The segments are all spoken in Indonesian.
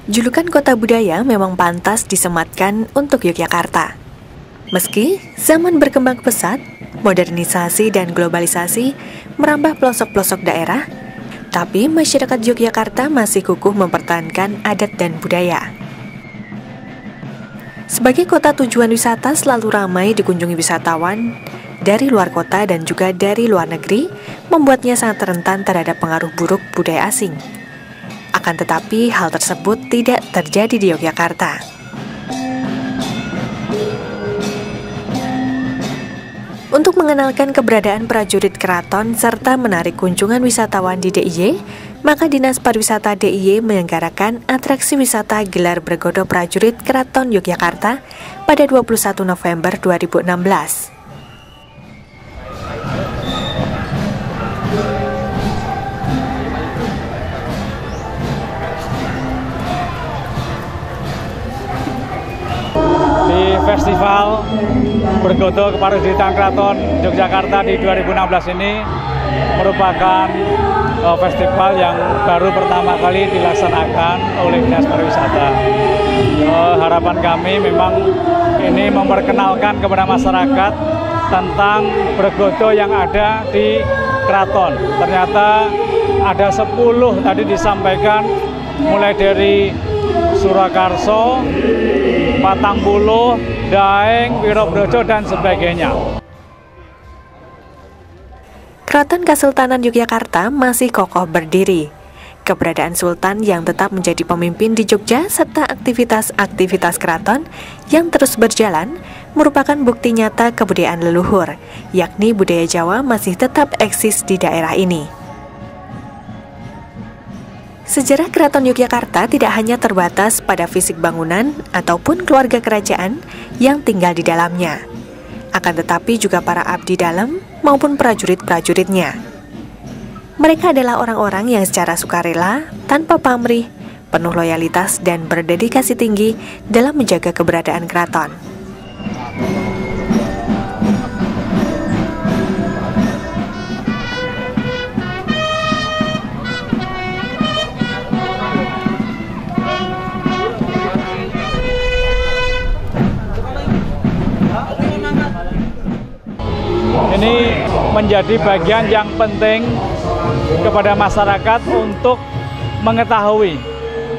Julukan kota budaya memang pantas disematkan untuk Yogyakarta. Meski zaman berkembang pesat, modernisasi dan globalisasi merambah pelosok-pelosok daerah, tapi masyarakat Yogyakarta masih kukuh mempertahankan adat dan budaya. Sebagai kota tujuan wisata selalu ramai dikunjungi wisatawan dari luar kota dan juga dari luar negeri, membuatnya sangat rentan terhadap pengaruh buruk budaya asing. Akan tetapi, hal tersebut tidak terjadi di Yogyakarta. Untuk mengenalkan keberadaan prajurit keraton serta menarik kunjungan wisatawan di DIY, maka Dinas Pariwisata DIY menyelenggarakan atraksi wisata gelar bergodo prajurit Keraton Yogyakarta pada 21 November 2016. Festival Bergodo Keprajuritan Keraton Yogyakarta di 2016 ini merupakan festival yang baru pertama kali dilaksanakan oleh Dinas Pariwisata. Harapan kami memang ini memperkenalkan kepada masyarakat tentang bergodo yang ada di keraton. Ternyata ada 10 tadi disampaikan, mulai dari Surakarso, Patangbuluh, Daeng, Wirobrojo, dan sebagainya. Keraton Kasultanan Yogyakarta masih kokoh berdiri. Keberadaan Sultan yang tetap menjadi pemimpin di Jogja serta aktivitas-aktivitas keraton yang terus berjalan merupakan bukti nyata kebudayaan leluhur, yakni budaya Jawa masih tetap eksis di daerah ini. Sejarah Keraton Yogyakarta tidak hanya terbatas pada fisik bangunan ataupun keluarga kerajaan yang tinggal di dalamnya, akan tetapi juga para abdi dalam maupun prajurit-prajuritnya. Mereka adalah orang-orang yang secara sukarela, tanpa pamrih, penuh loyalitas dan berdedikasi tinggi dalam menjaga keberadaan keraton. Ini menjadi bagian yang penting kepada masyarakat untuk mengetahui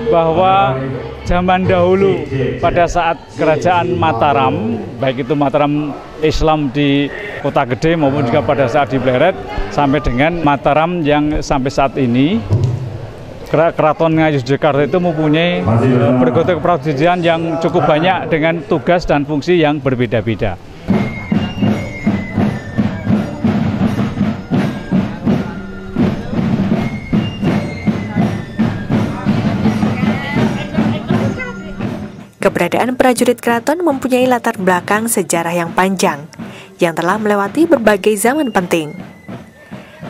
bahwa zaman dahulu pada saat kerajaan Mataram, baik itu Mataram Islam di Kota Gede maupun juga pada saat di Pleret, sampai dengan Mataram yang sampai saat ini, Keraton Yogyakarta itu mempunyai bergodo keprajuritan yang cukup banyak dengan tugas dan fungsi yang berbeda-beda. Keberadaan prajurit keraton mempunyai latar belakang sejarah yang panjang, yang telah melewati berbagai zaman penting.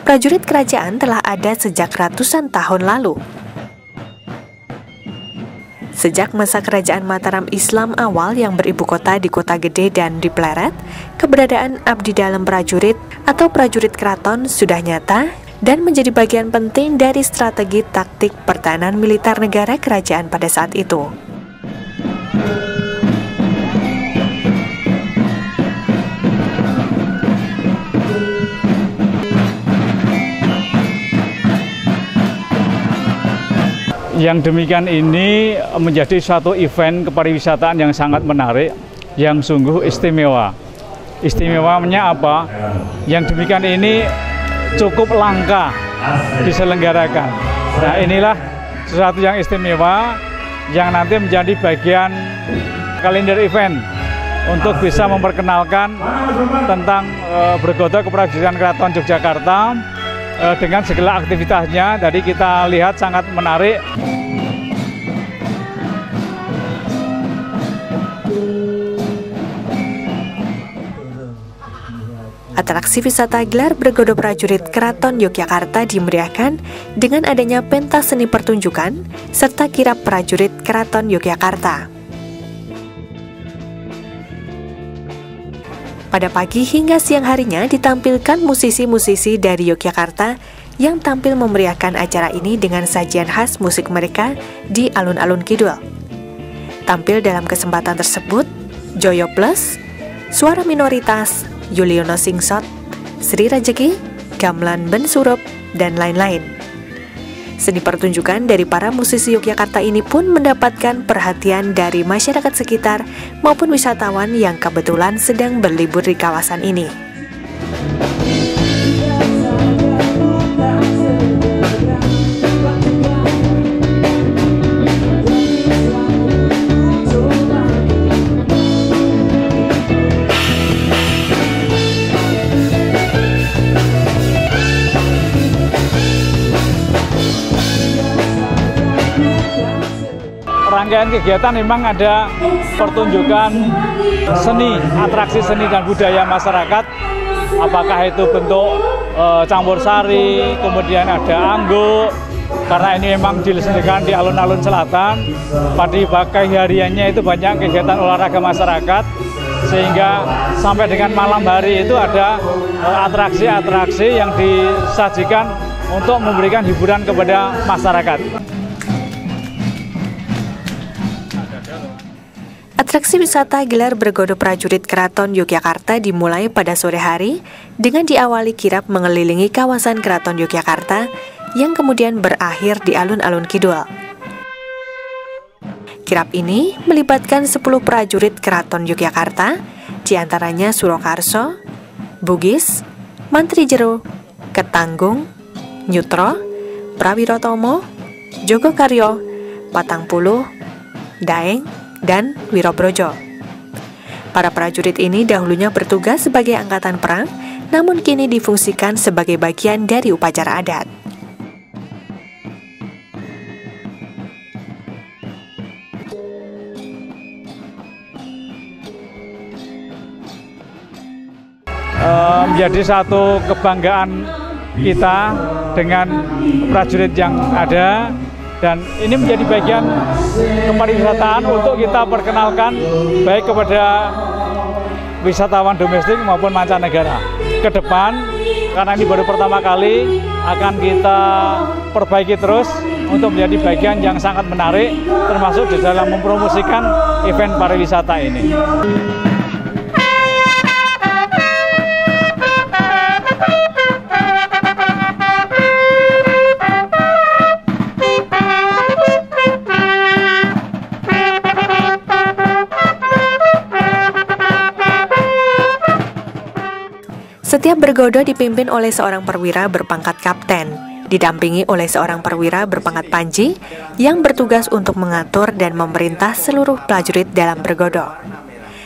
Prajurit kerajaan telah ada sejak ratusan tahun lalu. Sejak masa kerajaan Mataram Islam awal yang beribu kota di Kota Gede dan di Pleret, keberadaan abdi dalam prajurit atau prajurit keraton sudah nyata dan menjadi bagian penting dari strategi taktik pertahanan militer negara kerajaan pada saat itu. Yang demikian ini menjadi suatu event kepariwisataan yang sangat menarik, yang sungguh istimewa. Istimewanya apa? Yang demikian ini cukup langka diselenggarakan. Nah, inilah sesuatu yang istimewa yang nanti menjadi bagian kalender event untuk bisa memperkenalkan tentang bergodo keprajuritan Keraton Yogyakarta dengan segala aktivitasnya. Tadi kita lihat sangat menarik. Atraksi wisata gelar bergodo prajurit Keraton Yogyakarta dimeriahkan dengan adanya pentas seni pertunjukan serta kirap prajurit Keraton Yogyakarta. Pada pagi hingga siang harinya ditampilkan musisi-musisi dari Yogyakarta yang tampil memeriahkan acara ini dengan sajian khas musik mereka di alun-alun kidul. Tampil dalam kesempatan tersebut Joyo Plus, Suara Minoritas, Yuliono Singsot, Sri Rejeki, Gamelan Ben Surup, dan lain-lain. Seni pertunjukan dari para musisi Yogyakarta ini pun mendapatkan perhatian dari masyarakat sekitar maupun wisatawan yang kebetulan sedang berlibur di kawasan ini. Rangkaian kegiatan memang ada pertunjukan seni, atraksi seni dan budaya masyarakat, apakah itu bentuk campur sari, kemudian ada angguk, karena ini memang dilaksanakan di alun-alun selatan. Pada pagi hariannya itu banyak kegiatan olahraga masyarakat, sehingga sampai dengan malam hari itu ada atraksi-atraksi yang disajikan untuk memberikan hiburan kepada masyarakat. Atraksi wisata gelar bergodo prajurit Keraton Yogyakarta dimulai pada sore hari dengan diawali kirap mengelilingi kawasan Keraton Yogyakarta yang kemudian berakhir di alun-alun kidul. Kirap ini melibatkan 10 prajurit Keraton Yogyakarta, diantaranya Surokarso, Bugis, Mantri Jero, Ketanggung, Nyutro, Prawirotomo, Jogokaryo, Patangpuluh, Daeng, dan Wirobrojo. Para prajurit ini dahulunya bertugas sebagai angkatan perang, namun kini difungsikan sebagai bagian dari upacara adat. Menjadi satu kebanggaan kita dengan prajurit yang ada. Dan ini menjadi bagian kepariwisataan untuk kita perkenalkan baik kepada wisatawan domestik maupun mancanegara. Ke depan, karena ini baru pertama kali, akan kita perbaiki terus untuk menjadi bagian yang sangat menarik, termasuk di dalam mempromosikan event pariwisata ini. Setiap bergodo dipimpin oleh seorang perwira berpangkat kapten, didampingi oleh seorang perwira berpangkat panji yang bertugas untuk mengatur dan memerintah seluruh prajurit dalam bergodo.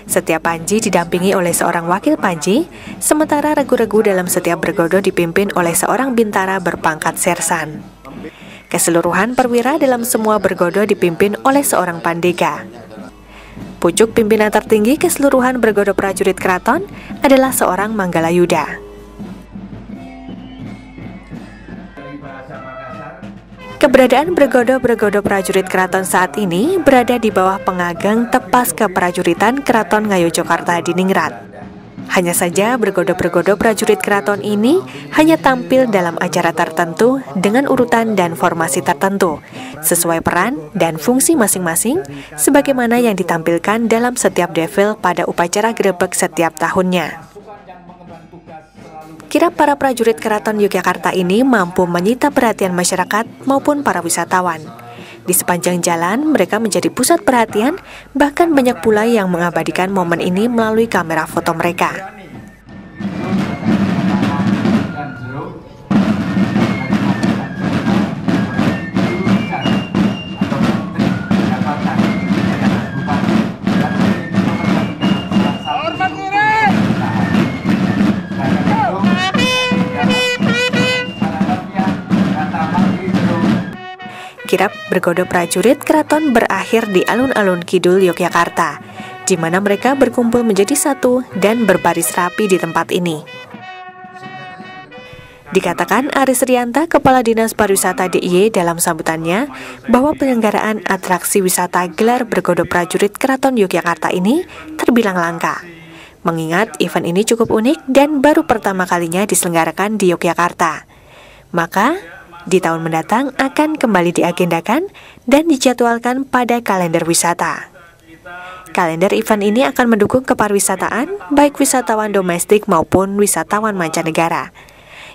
Setiap panji didampingi oleh seorang wakil panji, sementara regu-regu dalam setiap bergodo dipimpin oleh seorang bintara berpangkat sersan. Keseluruhan perwira dalam semua bergodo dipimpin oleh seorang pandega. Pucuk pimpinan tertinggi keseluruhan bergodo prajurit keraton adalah seorang Manggalayuda. Keberadaan bergodo prajurit keraton saat ini berada di bawah pengageng Tepas Keprajuritan Keraton Ngayogyakarta di Ningrat. Hanya saja bergodo prajurit keraton ini hanya tampil dalam acara tertentu dengan urutan dan formasi tertentu, sesuai peran dan fungsi masing-masing, sebagaimana yang ditampilkan dalam setiap devil pada upacara grebek setiap tahunnya. Kirap para prajurit Keraton Yogyakarta ini mampu menyita perhatian masyarakat maupun para wisatawan. Di sepanjang jalan, mereka menjadi pusat perhatian, bahkan banyak pula yang mengabadikan momen ini melalui kamera foto mereka. Kirap bergodo prajurit keraton berakhir di alun-alun kidul Yogyakarta, di mana mereka berkumpul menjadi satu dan berbaris rapi di tempat ini. Dikatakan Aris Rianta, Kepala Dinas Pariwisata DIY dalam sambutannya, bahwa penyelenggaraan atraksi wisata gelar bergodo prajurit Keraton Yogyakarta ini terbilang langka, mengingat event ini cukup unik dan baru pertama kalinya diselenggarakan di Yogyakarta. Maka, di tahun mendatang akan kembali diagendakan dan dijadwalkan pada kalender wisata. Kalender event ini akan mendukung kepariwisataan, baik wisatawan domestik maupun wisatawan mancanegara.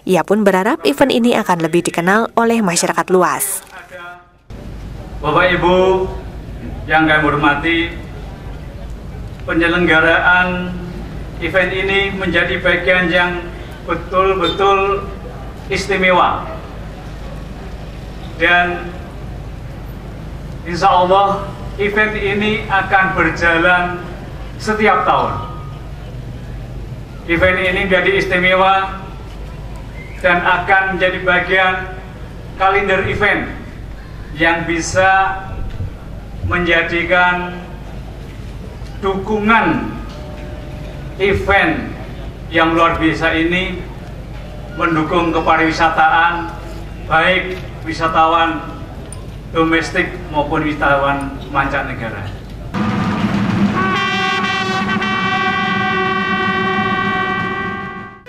Ia pun berharap event ini akan lebih dikenal oleh masyarakat luas. Bapak Ibu yang kami hormati, penyelenggaraan event ini menjadi bagian yang betul-betul istimewa. Dan insya Allah event ini akan berjalan setiap tahun. Event ini menjadi istimewa dan akan menjadi bagian kalender event yang bisa menjadikan dukungan event yang luar biasa ini mendukung kepariwisataan, baik wisatawan domestik maupun wisatawan mancanegara.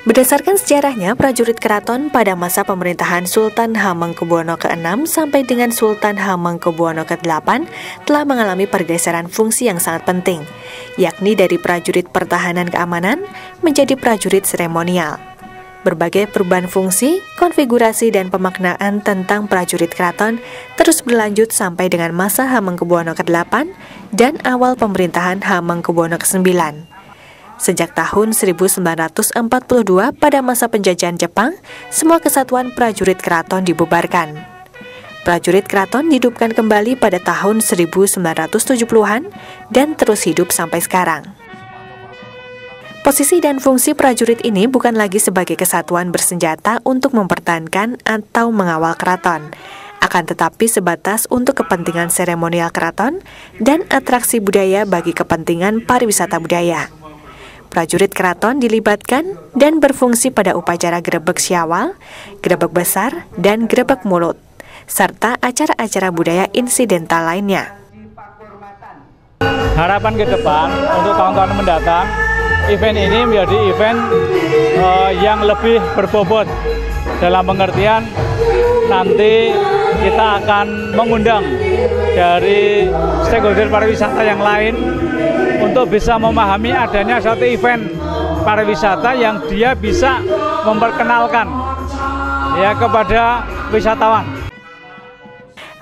Berdasarkan sejarahnya, prajurit keraton pada masa pemerintahan Sultan Hamengkubuwono ke-6 sampai dengan Sultan Hamengkubuwono ke-8 telah mengalami pergeseran fungsi yang sangat penting, yakni dari prajurit pertahanan keamanan menjadi prajurit seremonial. Berbagai perubahan fungsi, konfigurasi, dan pemaknaan tentang prajurit keraton terus berlanjut sampai dengan masa Hamengkubuwono ke-8 dan awal pemerintahan Hamengkubuwono ke-9. Sejak tahun 1942 pada masa penjajahan Jepang, semua kesatuan prajurit keraton dibubarkan. Prajurit keraton dihidupkan kembali pada tahun 1970-an dan terus hidup sampai sekarang. Posisi dan fungsi prajurit ini bukan lagi sebagai kesatuan bersenjata untuk mempertahankan atau mengawal keraton, akan tetapi sebatas untuk kepentingan seremonial keraton dan atraksi budaya bagi kepentingan pariwisata budaya. Prajurit keraton dilibatkan dan berfungsi pada upacara grebek syawal, grebek besar, dan grebek mulut, serta acara-acara budaya insidental lainnya. Harapan ke depan untuk tahun-tahun mendatang, event ini menjadi event yang lebih berbobot, dalam pengertian nanti kita akan mengundang dari stakeholder pariwisata yang lain untuk bisa memahami adanya suatu event pariwisata yang dia bisa memperkenalkan ya kepada wisatawan.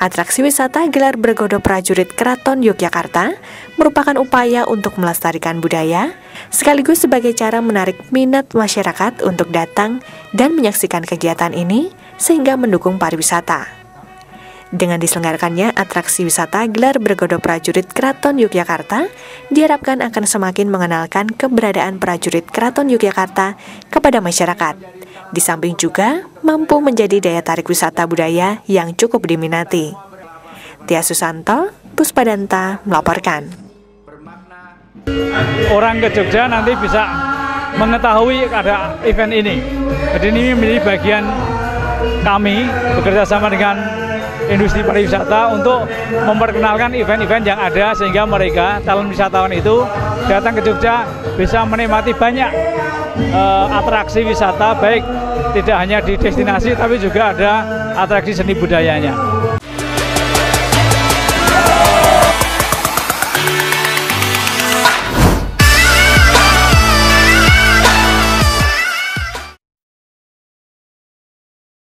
Atraksi wisata gelar bergodo prajurit Keraton Yogyakarta merupakan upaya untuk melestarikan budaya, sekaligus sebagai cara menarik minat masyarakat untuk datang dan menyaksikan kegiatan ini sehingga mendukung pariwisata. Dengan diselenggarakannya atraksi wisata gelar bergodo prajurit Keraton Yogyakarta, diharapkan akan semakin mengenalkan keberadaan prajurit Keraton Yogyakarta kepada masyarakat. Di samping juga mampu menjadi daya tarik wisata budaya yang cukup diminati. Tia Susanto, Puspadanta melaporkan. Orang ke Jogja nanti bisa mengetahui ada event ini. Jadi ini menjadi bagian kami bekerja sama dengan industri pariwisata untuk memperkenalkan event-event yang ada sehingga mereka, calon wisatawan itu datang ke Jogja bisa menikmati banyak atraksi wisata, baik tidak hanya di destinasi tapi juga ada atraksi seni budayanya.